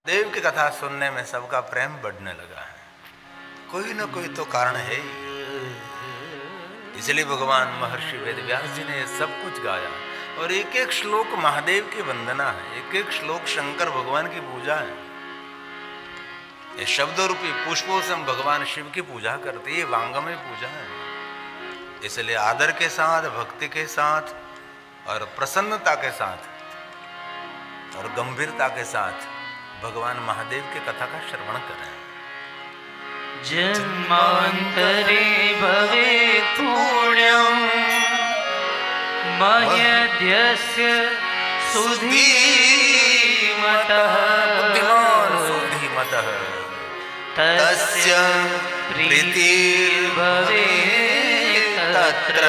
देव की कथा सुनने में सबका प्रेम बढ़ने लगा है। कोई न कोई तो कारण है ही। इसलिए भगवान महर्षि वेदव्यास जी ने सब कुछ गाया और एक एक श्लोक महादेव की वंदना है, एक एक श्लोक शंकर भगवान की पूजा है। ये शब्दों रूपी पुष्पों से हम भगवान शिव की पूजा करते, ये वांगमय पूजा है। इसलिए आदर के साथ, भक्ति के साथ और प्रसन्नता के साथ और गंभीरता के साथ भगवान महादेव की कथा का श्रवण करें। जन्मांतरे भवेत् पुण्यं मह्यद्यस्य सुधीमतः तस्य प्रीतिर्भवेत् तत्र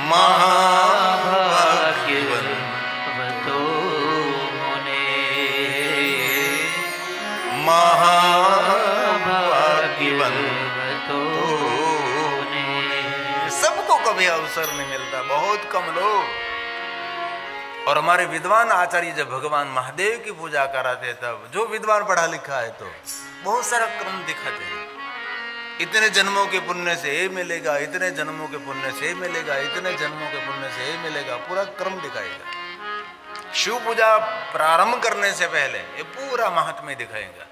महाभाग्यवतो मुने। महाभाग्यवतो मुने। सबको कभी अवसर नहीं मिलता, बहुत कम लोग। और हमारे विद्वान आचार्य जब भगवान महादेव की पूजा कराते तब जो विद्वान पढ़ा लिखा है तो बहुत सारा क्रम दिखाते हैं। इतने जन्मों के पुण्य से ये मिलेगा, इतने जन्मों के पुण्य से ये मिलेगा, इतने जन्मों के पुण्य से ये मिलेगा, पूरा क्रम दिखाएगा। शिव पूजा प्रारंभ करने से पहले ये पूरा महात्म्य दिखाएगा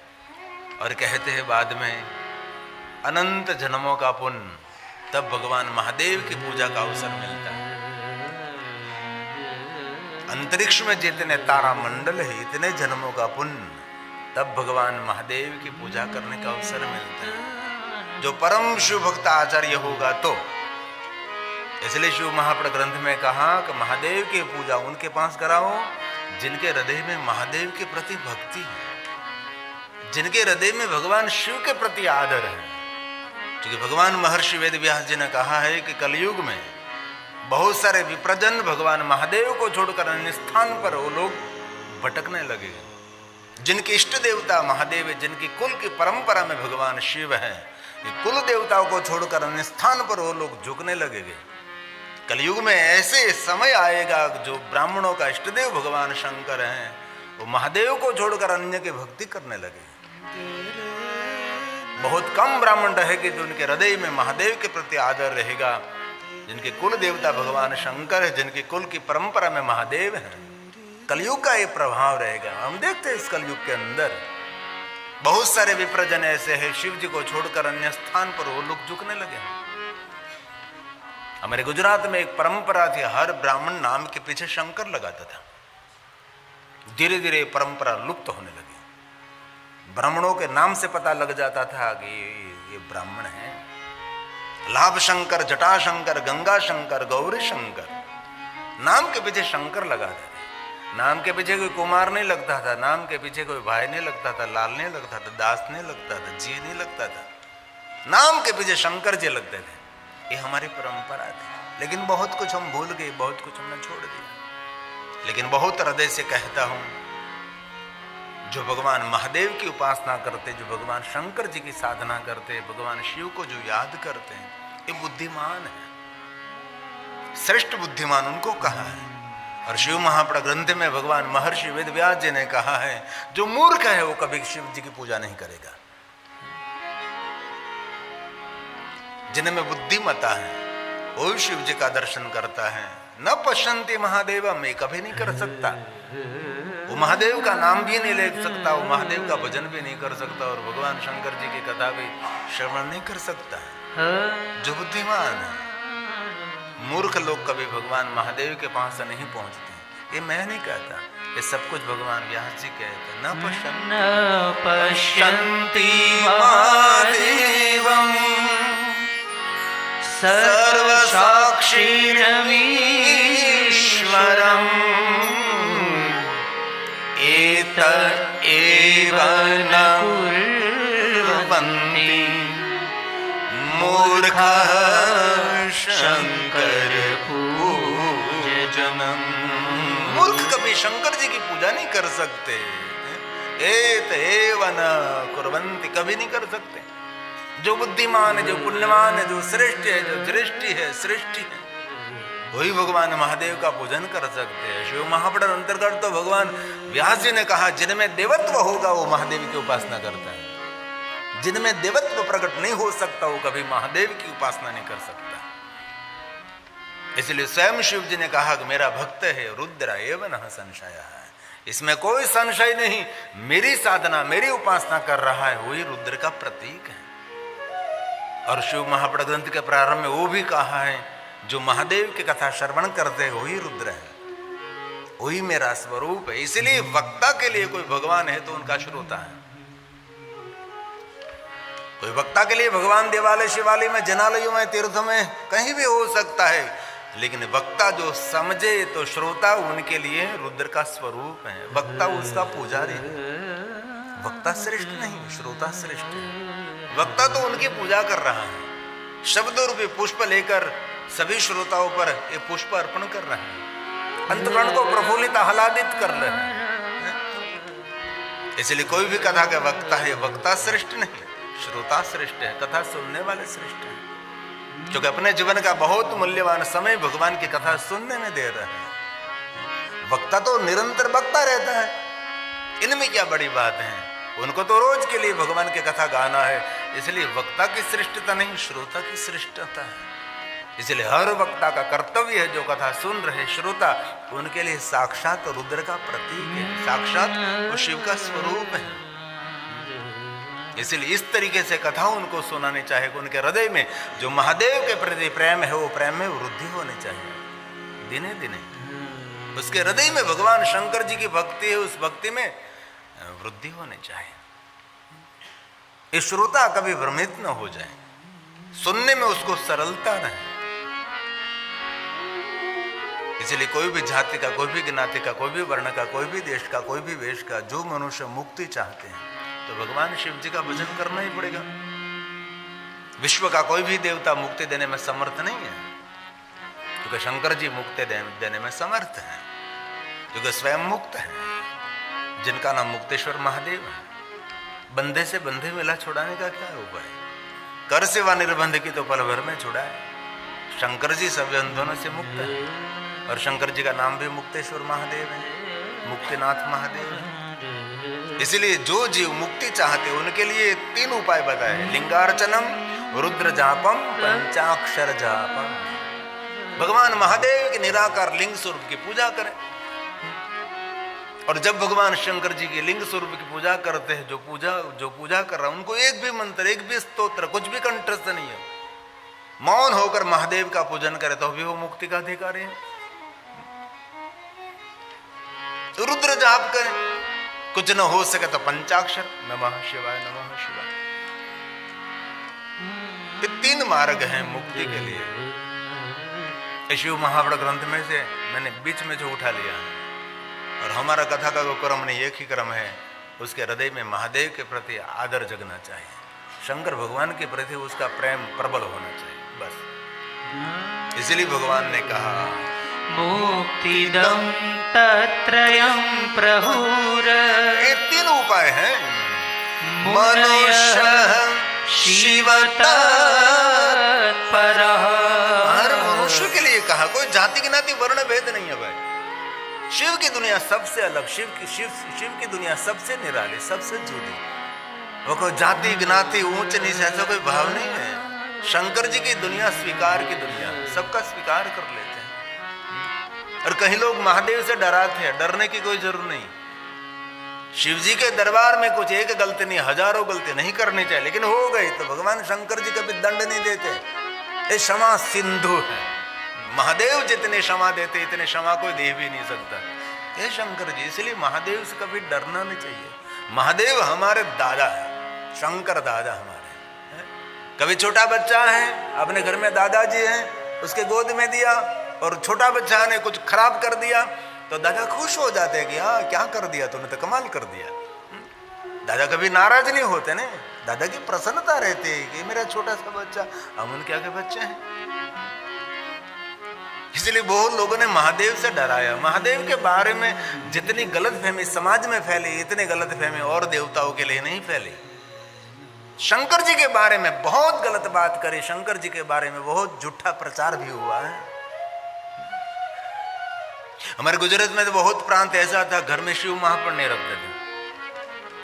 और कहते हैं बाद में अनंत जन्मों का पुण्य, तब भगवान महादेव की पूजा का अवसर मिलता है। अंतरिक्ष में जितने तारा मंडल है, इतने जन्मों का पुण्य, तब भगवान महादेव की पूजा करने का अवसर मिलता है। जो परम शिव भक्त आचार्य होगा तो। इसलिए शिव महापुराण ग्रंथ में कहा कि महादेव की पूजा उनके पास कराओ जिनके हृदय में महादेव के प्रति भक्ति है, जिनके हृदय में भगवान शिव के प्रति आदर है। क्योंकि भगवान महर्षि वेदव्यास जी ने कहा है कि कलयुग में बहुत सारे विप्रजन भगवान महादेव को छोड़कर अन्य स्थान पर वो लोग भटकने लगे। जिनके इष्ट देवता महादेव है, जिनकी कुल की परंपरा में भगवान शिव है, ये कुल देवताओं को छोड़कर अन्य स्थान पर वो लोग झुकने लगेंगे। कलयुग में ऐसे समय आएगा जो ब्राह्मणों का इष्ट देव भगवान शंकर हैं, वो महादेव को छोड़कर अन्य की भक्ति करने लगे। बहुत कम ब्राह्मण रहेंगे जो उनके हृदय में महादेव के प्रति आदर रहेगा। जिनके कुल देवता भगवान शंकर है, जिनकी कुल की परंपरा में महादेव है, कलयुग का ये प्रभाव रहेगा। हम देखते हैं इस कलयुग के अंदर बहुत सारे विप्रजन ऐसे हैं, शिव जी को छोड़कर अन्य स्थान पर वो लोग झुकने लगे। हमारे गुजरात में एक परंपरा थी, हर ब्राह्मण नाम के पीछे शंकर लगाता था। धीरे धीरे परंपरा लुप्त होने लगी। ब्राह्मणों के नाम से पता लग जाता था कि ये ब्राह्मण है। लाभ शंकर, जटा शंकर, गंगा शंकर, गौरी शंकर, नाम के पीछे शंकर लगाते थे। नाम के पीछे कोई कुमार नहीं लगता था, नाम के पीछे कोई भाई नहीं लगता था, लाल नहीं लगता था, दास नहीं लगता था, जी नहीं लगता था, नाम के पीछे शंकर जी लगते थे। ये हमारी परंपरा थी। लेकिन बहुत कुछ हम भूल गए, बहुत कुछ हमने छोड़ दिया। लेकिन बहुत हृदय से कहता हूं, जो भगवान महादेव की उपासना करते, जो भगवान शंकर जी की साधना करते, भगवान शिव को जो याद करते हैं, ये बुद्धिमान है। श्रेष्ठ बुद्धिमान उनको कहा है। और शिव महापुराण ग्रंथ में भगवान महर्षि वेदव्यास जी ने कहा है, जो मूर्ख है वो कभी शिव जी की पूजा नहीं करेगा। जिनमें बुद्धिमता है वो शिव जी का दर्शन करता है। न पश्यन्ति महादेवम, मैं कभी नहीं कर सकता। वो महादेव का नाम भी नहीं ले सकता, वो महादेव का भजन भी नहीं कर सकता और भगवान शंकर जी की कथा भी श्रवण नहीं कर सकता। जो बुद्धिमान है, मूर्ख लोग कभी भगवान महादेव के पास से नहीं पहुंचते। ये मैं नहीं कहता, ये सब कुछ भगवान व्यास जी कहते। न पश्यन्ति महादेवम सर्वसाक्षीरमीश्वरम् एव न कुर्वन्ति मूर्खः शंकर पूजनम्। मूर्ख कभी शंकर जी की पूजा नहीं कर सकते। एव न कुर्वन्ति, कभी नहीं कर सकते। जो बुद्धिमान है, जो पुण्यवान है, जो श्रेष्ठ है, जो दृष्टि है, सृष्टि है, वही भगवान महादेव का पूजन कर सकते हैं। शिव महापुराण अंतर्गत तो भगवान व्यास जी ने कहा जिनमें देवत्व होगा वो महादेव की उपासना करता है, जिनमें देवत्व प्रकट नहीं हो सकता वो कभी महादेव की उपासना नहीं कर सकता। इसलिए स्वयं शिव जी ने कहा कि मेरा भक्त है रुद्र एव न संशय है, इसमें कोई संशय नहीं, मेरी साधना मेरी उपासना कर रहा है वही रुद्र का प्रतीक है। और शिव महापुराण ग्रंथ के प्रारंभ में वो भी कहा है जो महादेव की कथा श्रवण करते हैं वही रुद्र है, वही मेरा स्वरूप है। इसलिए वक्ता के लिए कोई भगवान है तो उनका श्रोता है। कोई वक्ता के लिए भगवान देवालय शिवालय में जनालयों में तीर्थों में कहीं भी हो सकता है, लेकिन वक्ता जो समझे तो श्रोता उनके लिए रुद्र का स्वरूप है। वक्ता उसका पुजारी है, वक्ता श्रेष्ठ नहीं श्रोता श्रेष्ठ है। वक्ता तो उनकी पूजा कर रहा है, शब्द रूपी पुष्प लेकर सभी श्रोताओं पर ये पुष्प अर्पण कर रहे हैं, अंतकरण को प्रफुल्लित आह्लादित कर रहे हैं। इसलिए कोई भी कथा का वक्ता है, वक्ता श्रेष्ठ नहीं श्रोता श्रेष्ठ है, कथा सुनने वाले श्रेष्ठ है, क्योंकि अपने जीवन का बहुत मूल्यवान समय भगवान की कथा सुनने में दे रहे हैं। वक्ता तो निरंतर बकता रहता है, इनमें क्या बड़ी बात है, उनको तो रोज के लिए भगवान की कथा गाना है। इसलिए वक्ता की श्रेष्ठता नहीं श्रोता की श्रेष्ठता है। इसलिए हर वक्ता का कर्तव्य है जो कथा सुन रहे श्रोता उनके लिए साक्षात रुद्र का प्रतीक है, साक्षात वो शिव का स्वरूप है। इसलिए इस तरीके से कथा उनको सुनानी चाहिए। उनके हृदय में जो महादेव के प्रति प्रेम है वो प्रेम में वृद्धि होनी चाहिए दिने दिने। उसके हृदय में भगवान शंकर जी की भक्ति है, उस भक्ति में वृद्धि होनी चाहिए। इस श्रोता कभी भ्रमित न हो जाए, सुनने में उसको सरलता रहे। इसलिए कोई भी जाति का, कोई भी ज्ञाति का, कोई भी वर्ण का, कोई भी देश का, कोई भी वेश का जो मनुष्य मुक्ति चाहते हैं तो भगवान शिव जी का भजन करना ही पड़ेगा। विश्व का कोई भी देवता मुक्ति देने में समर्थ नहीं है, क्योंकि शंकर जी मुक्ति देने में समर्थ है, क्योंकि स्वयं मुक्त है, जिनका नाम मुक्तेश्वर महादेव है। बंधे से बंधे मिला छुड़ाने का क्या उपाय, कर सेवा निर्बंध की तो पल भर में छुड़ाए। शंकर जी सभी बंधनों से मुक्त है, और शंकर जी का नाम भी मुक्तेश्वर महादेव है, मुक्तिनाथ महादेव है। इसलिए जो जीव मुक्ति चाहते उनके लिए 3 उपाय बताए, लिंगार्चनम, रुद्र जापम, पंचाक्षर जापम। भगवान महादेव के निराकार लिंग स्वरूप की पूजा करें। और जब भगवान शंकर जी के लिंग स्वरूप की पूजा करते हैं, जो पूजा कर रहा है उनको एक भी मंत्र, एक भी स्तोत्र, कुछ भी कंठस्थ नहीं है, मौन होकर महादेव का पूजन करे तो भी वो मुक्ति का अधिकारी है। रुद्र जाप करें, कुछ न हो सके तो पंचाक्षर, नमः शिवाय नमः शिवाय। ये 3 मार्ग हैं मुक्ति के लिए। शिव महापुराण ग्रंथ में से मैंने बीच में जो उठा लिया, और हमारा कथा का जो क्रम नहीं एक ही क्रम है, उसके हृदय में महादेव के प्रति आदर जगना चाहिए, शंकर भगवान के प्रति उसका प्रेम प्रबल होना चाहिए, बस। इसलिए भगवान ने कहा मुक्तिदं तत्रयं प्रहुर। ये 3 उपाय हैं, मनुष्य शिव तत्परः। हर मनुष्य के लिए कहा, कोई जाति ज्ञाति वर्ण भेद नहीं है भाई। शिव की दुनिया सबसे अलग, शिव की दुनिया सबसे निराली, सबसे जुदी। वो कोई जाति ज्ञाति ऊंच नीच ऐसा कोई भाव नहीं है। शंकर जी की दुनिया स्वीकार की दुनिया, सबका स्वीकार कर लेते हैं। और कहीं लोग महादेव से डराते हैं, डरने की कोई जरूरत नहीं। शिव जी के दरबार में कुछ एक गलती नहीं, हजारों गलती नहीं करनी चाहिए, लेकिन हो गई तो भगवान शंकर जी कभी दंड नहीं देते। ये क्षमा सिंधु है, महादेव जितने क्षमा देते इतने क्षमा कोई दे भी नहीं सकता, ये शंकर जी। इसलिए महादेव से कभी डरना नहीं चाहिए। महादेव हमारे दादा है, शंकर दादा हमारे है। कभी छोटा बच्चा है, अपने घर में दादाजी हैं, उसके गोद में दिया और छोटा बच्चा ने कुछ खराब कर दिया तो दादा खुश हो जाते हैं कि हाँ क्या कर दिया तूने, तो कमाल कर दिया। दादा कभी नाराज नहीं होते ना, दादा की प्रसन्नता रहती है कि मेरा छोटा सा बच्चा, हम उनके आगे बच्चे हैं। इसलिए बहुत लोगों ने महादेव से डराया। महादेव के बारे में जितनी गलतफहमी समाज में फैली, इतनी गलतफहमी और देवताओं के लिए नहीं फैली। शंकर जी के बारे में बहुत गलत बात करी, शंकर जी के बारे में बहुत झूठा प्रचार भी हुआ है। हमारे गुजरात में तो बहुत प्रांत ऐसा था, घर में शिव महापुर नहीं रखते थे,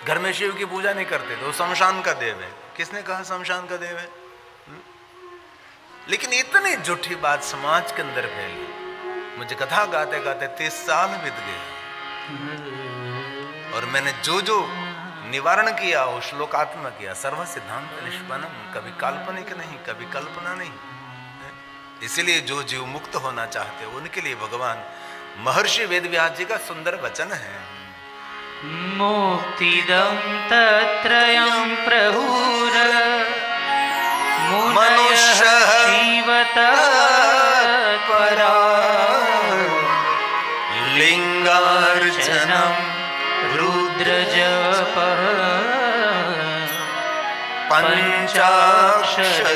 घर में शिव की पूजा नहीं करते थे, वो शमशान का देव है। किसने कहा शमशान का देव है? लेकिन इतनी झूठी बात समाज के अंदर फैली, मुझे कथा गाते गाते 30 साल बीत गए और मैंने जो जो निवारण किया वो श्लोकात्मक किया। सर्व सिद्धांत निष्पन्नम, कभी काल्पनिक नहीं, कभी कल्पना नहीं। इसीलिए जो जीव मुक्त होना चाहते हैं उनके लिए भगवान महर्षि वेदव्यास जी का सुंदर वचन है। मुक्तिदं तत्रयं प्रहुर मनुष्यः शिवतत्परा लिंगार्चनं रुद्रजपः पंचाक्षर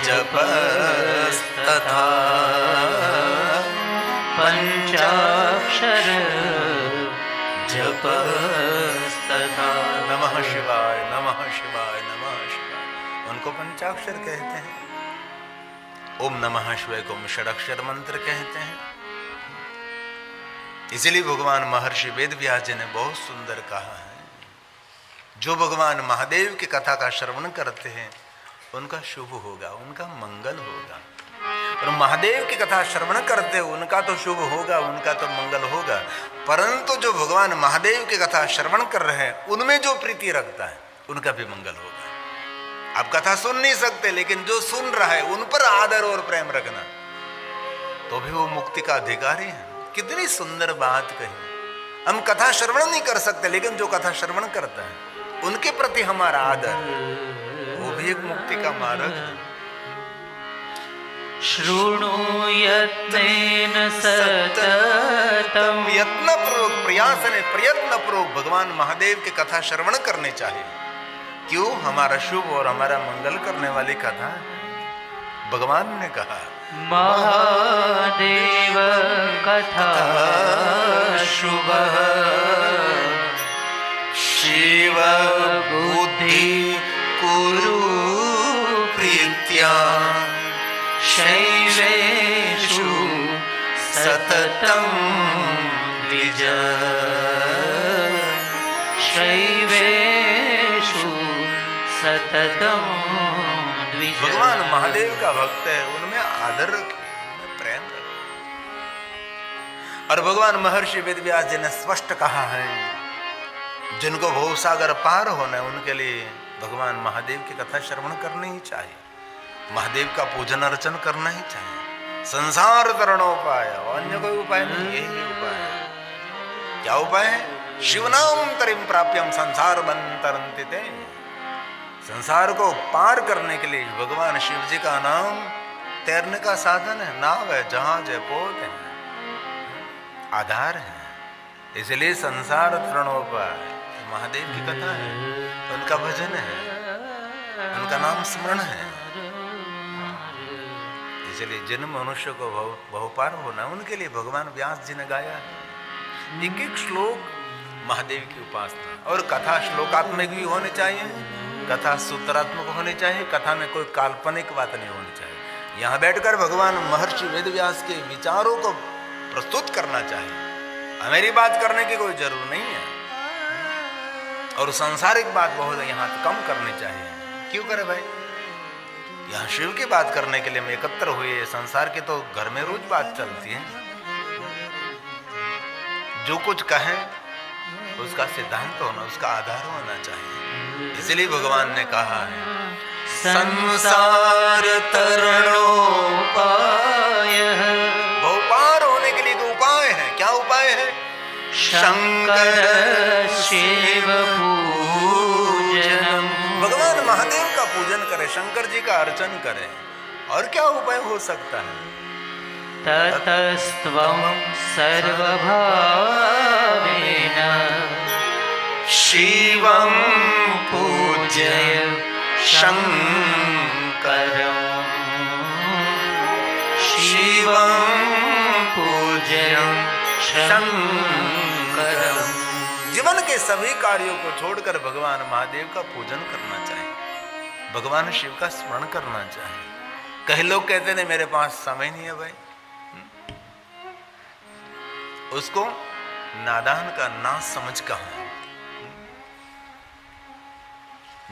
जपस्तथा पंचाक्षर जपस्तथा। नमः शिवाय नमः शिवाय नमः शिवाय, उनको पंचाक्षर कहते हैं। ओम नमः शिवाय को षडाक्षर मंत्र कहते हैं। इसलिए भगवान महर्षि वेदव्यास जी ने बहुत सुंदर कहा है, जो भगवान महादेव की कथा का श्रवण करते हैं उनका शुभ होगा, उनका मंगल होगा। और महादेव की कथा श्रवण करते हैं उनका तो शुभ होगा, उनका तो मंगल होगा। परंतु जो भगवान महादेव की कथा श्रवण कर रहे हैं उनमें जो प्रीति रखता है उनका भी मंगल होगा। आप कथा सुन नहीं सकते, लेकिन जो सुन रहा है उन पर आदर और प्रेम रखना, तो भी वो मुक्ति का अधिकारी है। कितनी सुंदर बात कही। हम कथा श्रवण नहीं कर सकते, लेकिन जो कथा श्रवण करता है उनके प्रति हमारा आदर, वो भी एक मुक्ति का मार्ग है। शृणुयत्नेन सततं, यत्नपूर्वक प्रयास ने प्रयत्नपूर्वक भगवान महादेव की कथा श्रवण करनी चाहिए। क्यों? हमारा शुभ और हमारा मंगल करने वाली कथा है। भगवान ने कहा महादेव कथा शुभ शिव बुद्धि कुरु प्रीत्या शैवेषु सततं द्विज। शैवेषु सततं द्विज। भगवान महादेव का भक्त है, उनमें आदर रखे, उनमें प्रेम रखे। और भगवान महर्षि वेदव्यास जी ने स्पष्ट कहा है, जिनको भवसागर पार होना है उनके लिए भगवान महादेव की कथा श्रवण करनी ही चाहिए, महादेव का पूजन अर्चन करना ही चाहिए। संसार तरणोपाय, अन्य कोई उपाय नहीं, यही उपाय है। क्या उपाय है? शिवनाम तरिम प्राप्यम संसार बंतरंति ते। संसार को पार करने के लिए भगवान शिव जी का नाम तैरने का साधन है, नाव है, जहाज है, पोत है, आधार है। इसलिए संसार तरणोपाय महादेव की कथा है, उनका भजन है, उनका नाम स्मरण है। इसलिए जिन मनुष्य को भव पार होना उनके लिए भगवान व्यास जी ने गाया है एक एक श्लोक महादेव की उपासना। और कथा श्लोकात्मक भी होनी चाहिए, कथा सूत्रात्मक होनी चाहिए, कथा में कोई काल्पनिक बात नहीं होनी चाहिए। यहाँ बैठकर भगवान महर्षि वेदव्यास के विचारों को प्रस्तुत करना चाहिए, मेरी बात करने की कोई जरूरत नहीं है। और सांसारिक बात बहुत यहाँ कम करनी चाहिए। क्यों करे भाई? यहाँ शिव की बात करने के लिए हम एकत्र हुए, संसार की तो घर में रोज बात चलती है। जो कुछ कहें उसका सिद्धांत होना, उसका आधार होना चाहिए। इसलिए भगवान ने कहा है संसार तरणोपाय, बहुपार होने के लिए उपाय है। क्या उपाय है? शंकर शिव पूजनम। भगवान महादेव का पूजन करें, शंकर जी का अर्चन करें। और क्या उपाय हो सकता है? ततस्त्वं सर्वभावेन शिवं पूजय शंकरं, शिवं पूजय शंकरं। जीवन के सभी कार्यों को छोड़कर भगवान महादेव का पूजन करना चाहिए, भगवान शिव का स्मरण करना चाहिए। कई लोग कहते हैं मेरे पास समय नहीं है भाई, उसको नादान का ना समझ कहा।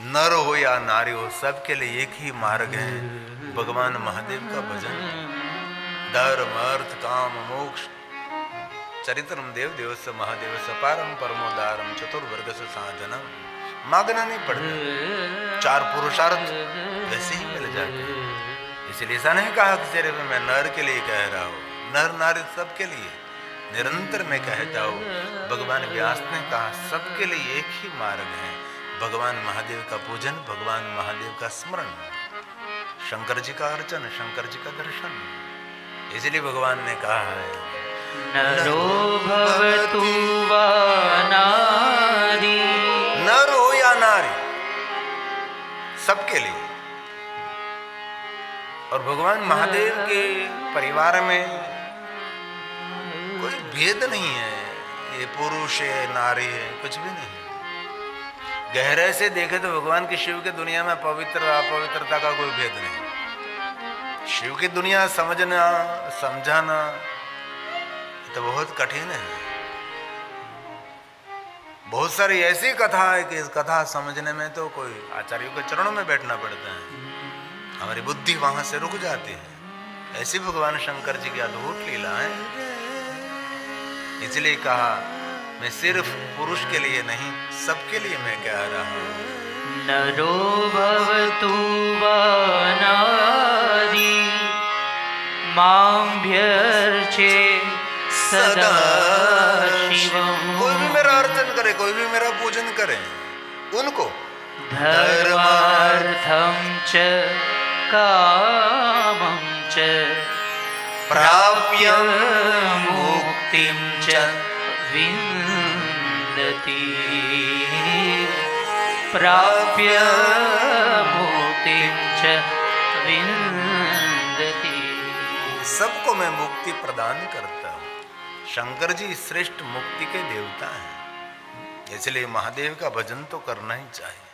नर हो या नारी हो, सबके लिए एक ही मार्ग है, भगवान महादेव का भजन। धर्म अर्थ काम मोक्ष चरित्रम देव देव से महादेव से पारम परमोदारम चतुर्वर्ग से साधनम। मांगना नहीं पड़ता, 4 पुरुषार्थ वैसे ही मिल जाते हैं। इसलिए ऐसा नहीं कहा कि सिर्फ मैं नर के लिए कह रहा हूं, नर नारी सबके लिए निरंतर मैं कहता हूं। भगवान व्यास ने कहा सबके लिए एक ही मार्ग है, भगवान महादेव का पूजन, भगवान महादेव का स्मरण, शंकर जी का अर्चन, शंकर जी का दर्शन। इसलिए भगवान ने कहा है नरो भवतु वा नारी, नर हो या नारी सबके लिए। और भगवान महादेव के परिवार में कोई भेद नहीं है, ये पुरुष है नारी है, कुछ भी नहीं। गहरे से देखे तो भगवान की शिव की दुनिया में पवित्र अपवित्रता का कोई भेद नहीं। शिव की दुनिया समझना समझाना तो बहुत कठिन है। बहुत सारी ऐसी कथा है कि इस कथा समझने में तो कोई आचार्यों के चरणों में बैठना पड़ता है, हमारी बुद्धि वहां से रुक जाती है। ऐसी भगवान शंकर जी की अद्भुत लीला है। इसलिए कहा मैं सिर्फ पुरुष के लिए नहीं, सबके लिए मैं कह रहा हूं। नरो भवतु वा नारी माम्भ्यर्चे सदा शिवम्। कोई भी मेरा अर्चन करे, कोई भी मेरा पूजन करे, उनको धर्मार्थं च कामं च प्राप्य मुक्तिं च विन्दति। प्राप्य मुक्तिं च विन्दति। सबको मैं मुक्ति प्रदान करता हूं। शंकर जी श्रेष्ठ मुक्ति के देवता हैं, इसलिए महादेव का भजन तो करना ही चाहिए।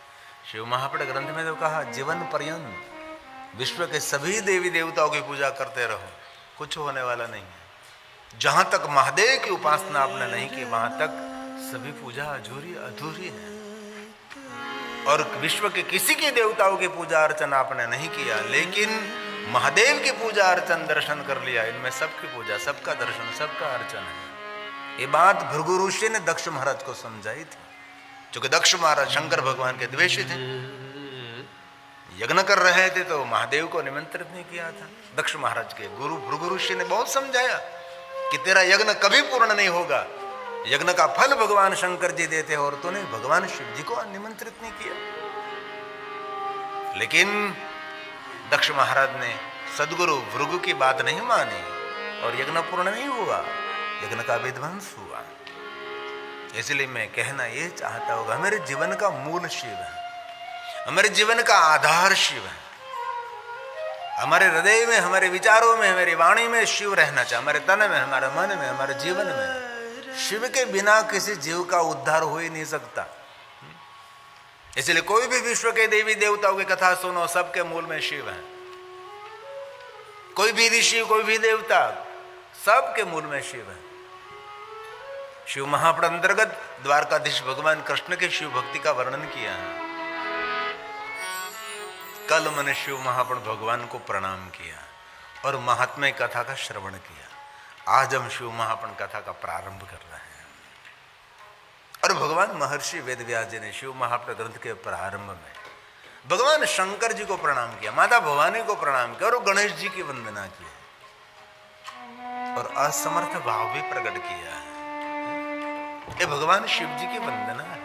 शिव महापट ग्रंथ में तो कहा जीवन पर्यंत विश्व के सभी देवी देवताओं की पूजा करते रहो, कुछ होने वाला नहीं है। जहां तक महादेव की उपासना आपने नहीं की, वहां तक सभी पूजा अधूरी है। और विश्व के किसी के देवताओं की पूजा अर्चना आपने नहीं किया, लेकिन महादेव की पूजा अर्चन दर्शन कर लिया, इनमें सबकी पूजा, सबका दर्शन, सबका अर्चन है। ये बात भृगु ऋषि ने दक्ष महाराज को समझाई थी, क्योंकि दक्ष महाराज शंकर भगवान के द्वेषी थे। यज्ञ कर रहे थे तो महादेव को निमंत्रित नहीं किया था। दक्ष महाराज के गुरु भृगु ऋषि ने बहुत समझाया कि तेरा यज्ञ कभी पूर्ण नहीं होगा, यज्ञ का फल भगवान शंकर जी देते हैं और तूने भगवान शिव जी को निमंत्रित नहीं किया। लेकिन दक्ष महाराज ने सदगुरु भृगु की बात नहीं मानी और यज्ञ पूर्ण नहीं हुआ, यज्ञ का विध्वंस हुआ। इसलिए मैं कहना ये चाहता हूँ, हमारे जीवन का मूल शिव है, हमारे जीवन का आधार शिव है। हमारे हृदय में, हमारे विचारों में, हमारी वाणी में शिव रहना चाहिए, हमारे तन में, हमारे मन में, हमारे जीवन में। शिव के बिना किसी जीव का उद्धार हो ही नहीं सकता। इसलिए कोई भी विश्व के देवी देवताओं की कथा सुनो, सबके मूल में शिव है। कोई भी ऋषि, कोई भी देवता, सबके मूल में शिव है। शिव महापुराण अंतर्गत द्वारकाधीश भगवान कृष्ण के शिव भक्ति का वर्णन किया है। कल मैंने शिव महापुराण भगवान को प्रणाम किया और महात्म्य कथा का श्रवण किया। आज हम शिव महापुराण कथा का प्रारंभ कर रहे हैं। और भगवान महर्षि वेदव्यास जी ने शिव महापुराण ग्रंथ के प्रारंभ में भगवान शंकर जी को प्रणाम किया, माता भवानी को प्रणाम किया और गणेश जी की वंदना की और असमर्थ भाव भी प्रकट किया है। ये भगवान शिव जी की वंदना है।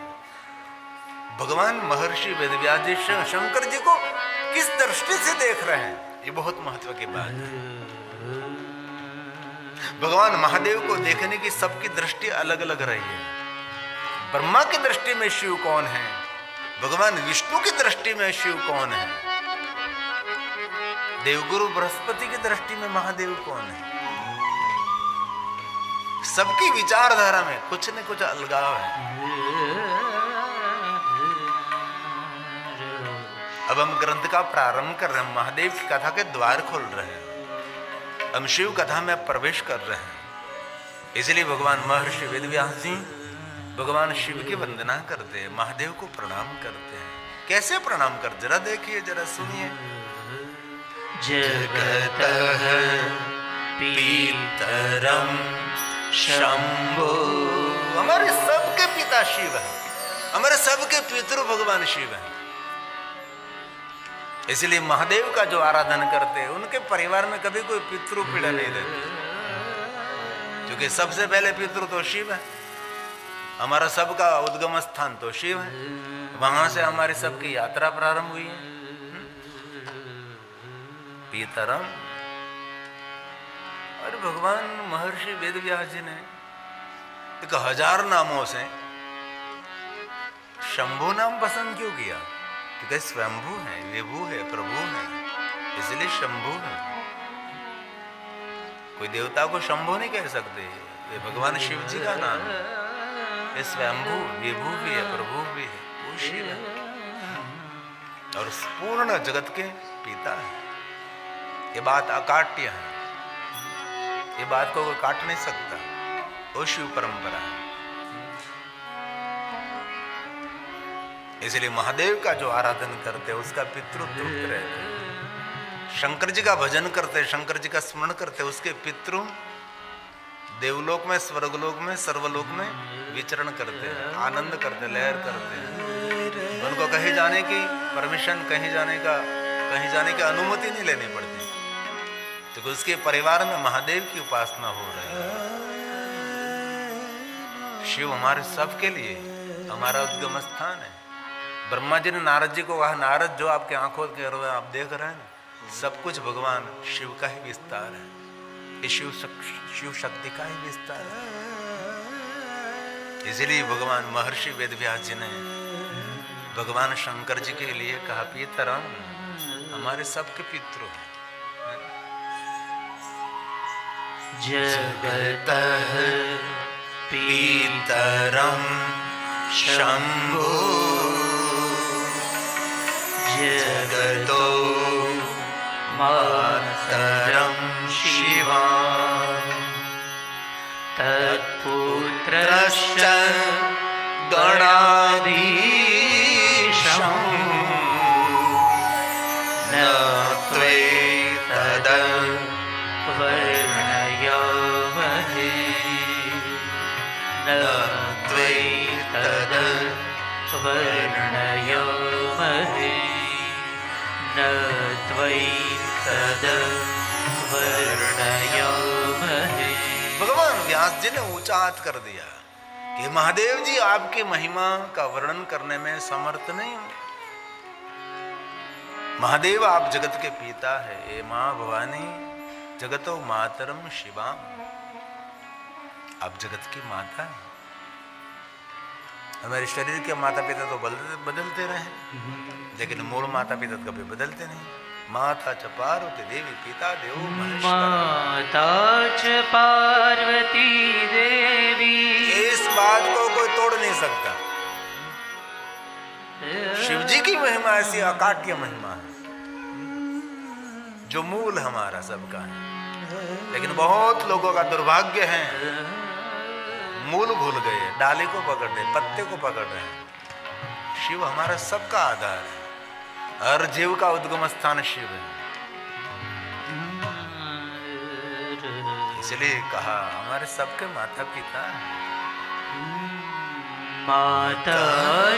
भगवान महर्षि वेदव्यास जी शंकर जी को किस दृष्टि से देख रहे हैं, ये बहुत महत्व की बात है। भगवान महादेव को देखने की सबकी दृष्टि अलग अलग रही है। ब्रह्मा की दृष्टि में शिव कौन है, भगवान विष्णु की दृष्टि में शिव कौन है, देवगुरु बृहस्पति की दृष्टि में महादेव कौन है। सबकी विचारधारा में कुछ न कुछ अलगाव है। अब हम ग्रंथ का प्रारंभ कर रहे हैं, महादेव की कथा के द्वार खोल रहे हैं, हम शिव कथा में प्रवेश कर रहे हैं। इसलिए भगवान महर्षि वेदव्यास जी भगवान शिव की वंदना करते हैं, महादेव को प्रणाम करते हैं। कैसे प्रणाम कर, जरा देखिए, जरा सुनिए। जगतः पितरं शंभो, हमारे सबके पिता शिव हैं, हमारे सबके पितृ भगवान शिव हैं। इसलिए महादेव का जो आराधन करते हैं उनके परिवार में कभी कोई पितृ पीड़ा नहीं देते, क्योंकि सबसे पहले पितृ तो शिव है। हमारा सबका उद्गम स्थान तो शिव है, वहां से हमारी सबकी यात्रा प्रारंभ हुई है। पितरम, और भगवान महर्षि वेदव्यास जी ने 1000 नामों से शंभु नाम पसंद क्यों किया? क्योंकि स्वयंभू है, विभू है, प्रभु है, इसलिए शंभु है। कोई देवता को शंभु नहीं कह सकते, ये भगवान शिव जी का नाम है। ये स्वयंभू, विभू भी है, प्रभु भी है, वो शिव है और पूर्ण जगत के पिता है। ये बात अकाट्य है, ये बात को कोई काट नहीं सकता, वो शिव परंपरा है। इसलिए महादेव का जो आराधन करते हैं उसका पितृ तृप्त रहते हैं। शंकर जी का भजन करते, शंकर जी का स्मरण करते, उसके पितृ देवलोक में, स्वर्गलोक में, सर्वलोक में विचरण करते हैं, आनंद करते, लहर करते हैं। उनको कहीं जाने की परमिशन, कहीं जाने की अनुमति नहीं लेनी पड़ती, तो उसके परिवार में महादेव की उपासना हो रही है। शिव हमारे सबके लिए हमारा उद्गम स्थान है। ब्रह्मा जी ने नारद जी को कहा, नारद जो आपके आंखों के आप देख रहे हैं ना, सब कुछ भगवान शिव का ही विस्तार है, ये शिव शक्ति का ही विस्तार है। इसलिए भगवान महर्षि वेदव्यास जी ने भगवान शंकर जी के लिए कहा, पितरम, हमारे सबके पितृ हैं। जगतः पितरम शंभो जगतो मातरम शिवा तत्पुत्रश्च गणाधीशं न त्वेतद् वर्णयामहे न त्वेतद् वर्णयामहे न त्वेतद् वर्णयामहे। भगवान व्यास जी ने ऊंचा हाथ कर दिया कि महादेव जी आपकी महिमा का वर्णन करने में समर्थ नहीं हूं। महादेव आप जगत के पिता है, ए मां भवानी जगतो मातरम शिवा, आप जगत की माता है। हमारे शरीर के माता पिता तो बदलते रहे, लेकिन मूल माता पिता कभी बदलते नहीं। माता च पार्वती देवी पिता देव माता च पार्वती देवी, इस बात को कोई तोड़ नहीं सकता। शिव जी की महिमा ऐसी अकाट्य महिमा है, जो मूल हमारा सबका है। लेकिन बहुत लोगों का दुर्भाग्य है, मूल भूल गए, डाली को पकड़ रहे, पत्ते को पकड़ रहे हैं। शिव हमारा सबका आधार है, हर जीव का उद्गम स्थान शिव है। इसलिए कहा हमारे सबके माता पिता हैं। माता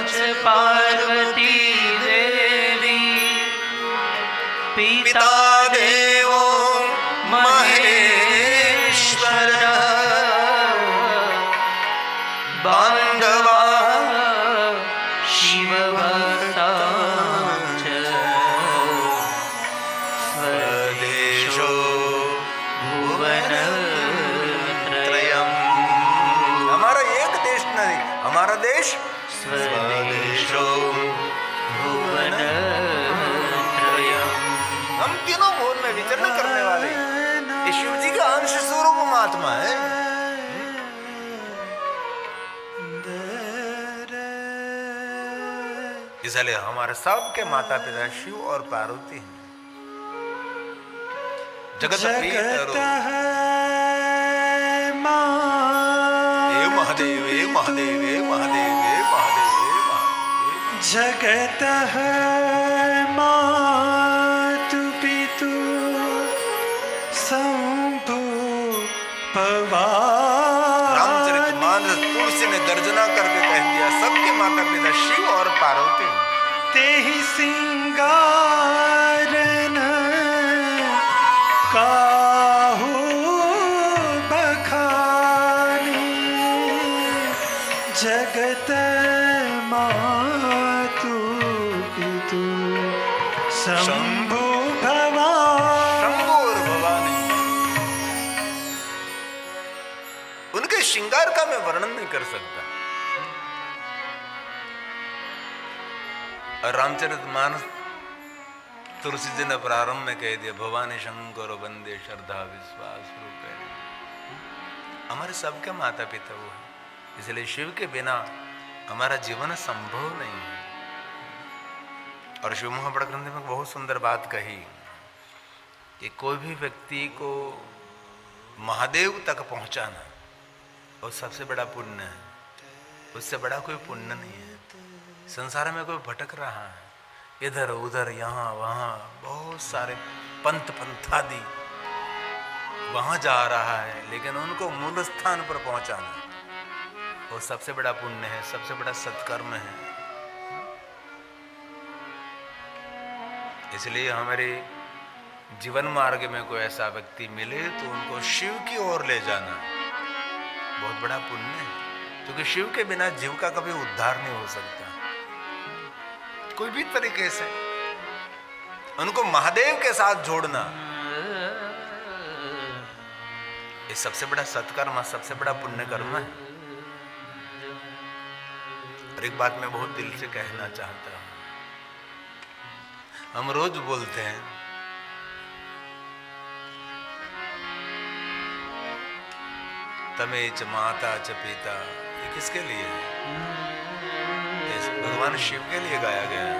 च पार्वती देवी पिता देवो महेश्वर बांधवा शिवभक्ता च स्वदेशो भुवनत्रयम्। हमारा एक देश नहीं, हमारा देश स्वदेशो भुवनत्रयम्। हम तीनों भुवन में विचरण करने वाले ये शिव जी का अंश स्वरूप महात्मा है। इसलिए हमारे सबके माता पिता शिव और पार्वती हैं। जगत जगतः माता महादेवे महादेवे महादेवे महादेवे महादेवे। जगत मातु पितु शंभु पवार। रामचरितमानस तुलसी ने गर्जना करके कह दिया सबके माता पिता शिव और पार्वती। तेहि सिंगारन काहू बखानी। जगत मातु पितु शंभु भवानी। शंभु और भवानी, उनके श्रृंगार का मैं वर्णन नहीं कर सकता। और रामचरितमानस तुलसी जी ने प्रारंभ में कह दिया भवानी शंकर वंदे श्रद्धा विश्वास रूप। हमारे सबके माता पिता वो है, इसलिए शिव के बिना हमारा जीवन संभव नहीं है। और शिव महापुराण ग्रंथ में बहुत सुंदर बात कही कि कोई भी व्यक्ति को महादेव तक पहुंचाना वो सबसे बड़ा पुण्य है, उससे बड़ा कोई पुण्य नहीं है। संसार में कोई भटक रहा है इधर उधर यहाँ वहाँ, बहुत सारे पंथ पंथादि वहाँ जा रहा है, लेकिन उनको मूल स्थान पर पहुँचाना वो सबसे बड़ा पुण्य है, सबसे बड़ा सत्कर्म है। इसलिए हमारे जीवन मार्ग में कोई ऐसा व्यक्ति मिले तो उनको शिव की ओर ले जाना बहुत बड़ा पुण्य है, क्योंकि शिव के बिना जीव का कभी उद्धार नहीं हो सकता। कोई भी तरीके से उनको महादेव के साथ जोड़ना ये सबसे बड़ा सत्कर्म, सबसे बड़ा पुण्य कर्म है। और एक बात मैं बहुत दिल से कहना चाहता हूं, हम रोज बोलते हैं तमेच माता च पिता, ये किसके लिए है? भगवान शिव के लिए गाया गया है।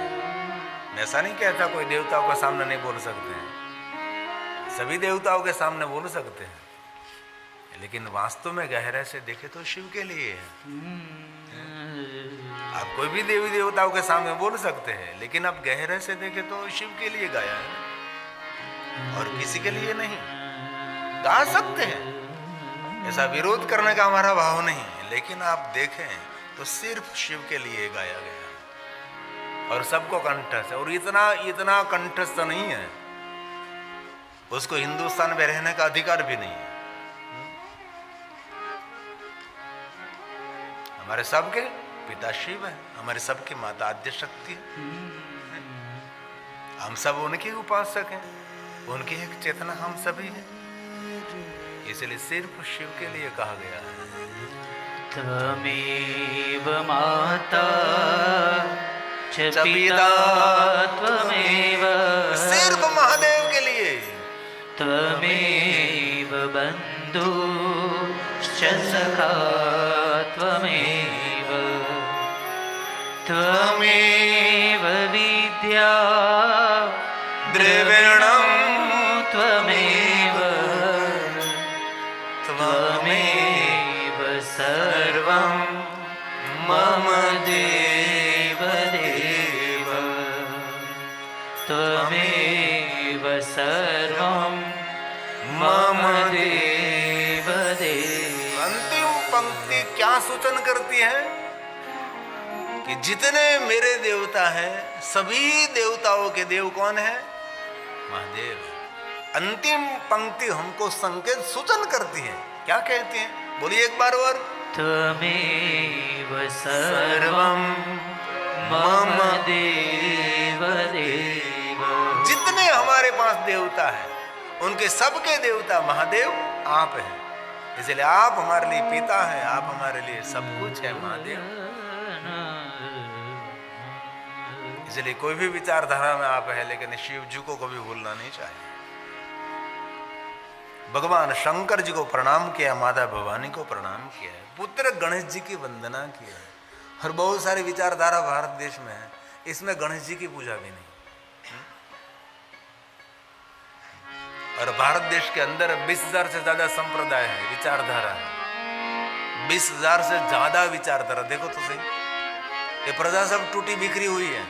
मैं ऐसा नहीं कहता कोई देवताओं के सामने नहीं बोल सकते हैं, सभी देवताओं के सामने बोल सकते हैं, लेकिन वास्तव में गहरे से देखे तो शिव के लिए है। आप कोई भी देवी देवताओं के सामने बोल सकते हैं, लेकिन आप गहरे से देखे तो शिव के लिए गाया है और किसी के लिए नहीं। गा सकते हैं, ऐसा विरोध करने का हमारा भाव नहीं, लेकिन आप देखें तो सिर्फ शिव के लिए गाया गया और सबको कंठस्थ है। और इतना कंठस्थ नहीं है, उसको हिंदुस्तान में रहने का अधिकार भी नहीं है। हमारे सबके पिता शिव है, हमारे सबकी माता आद्य शक्ति है, हम सब उनके उपासक हैं, उनकी एक चेतना हम सभी हैं, इसलिए सिर्फ शिव के लिए कहा गया है। त्वमेव माता च पिता त्वमेव, सिर्फ महादेव के लिए। त्वमेव बन्धुश्च सखा त्वमेव, त्वमेव विद्या द्रविणं त्वमेव, त्वमेव सर्वं मम देव देव, त्वमेव सर्वं मम देव देव। अंतिम पंक्ति क्या सूचन करती है कि जितने मेरे देवता हैं सभी देवताओं के देव कौन है? महादेव। अंतिम पंक्ति हमको संकेत सूचन करती है, क्या कहती है? बोलिए एक बार और। त्वमेव सर्वं मम देव देव। जितने हमारे पास देवता है उनके सबके देवता महादेव आप हैं, इसलिए आप हमारे लिए पिता हैं, आप हमारे लिए सब कुछ है महादेव। इसलिए कोई भी विचारधारा में आप है, लेकिन शिव जी को कभी भूलना नहीं चाहिए। भगवान शंकर जी को प्रणाम किया, माता भवानी को प्रणाम किया है, पुत्र गणेश जी की वंदना की है। और बहुत सारी विचारधारा भारत देश में है, इसमें गणेश जी की पूजा भी नहीं। और भारत देश के अंदर 20,000 से ज्यादा संप्रदाय है, विचारधारा है। 20,000 से ज्यादा विचारधारा, देखो तो सही, ये प्रजा सब टूटी बिखरी हुई है।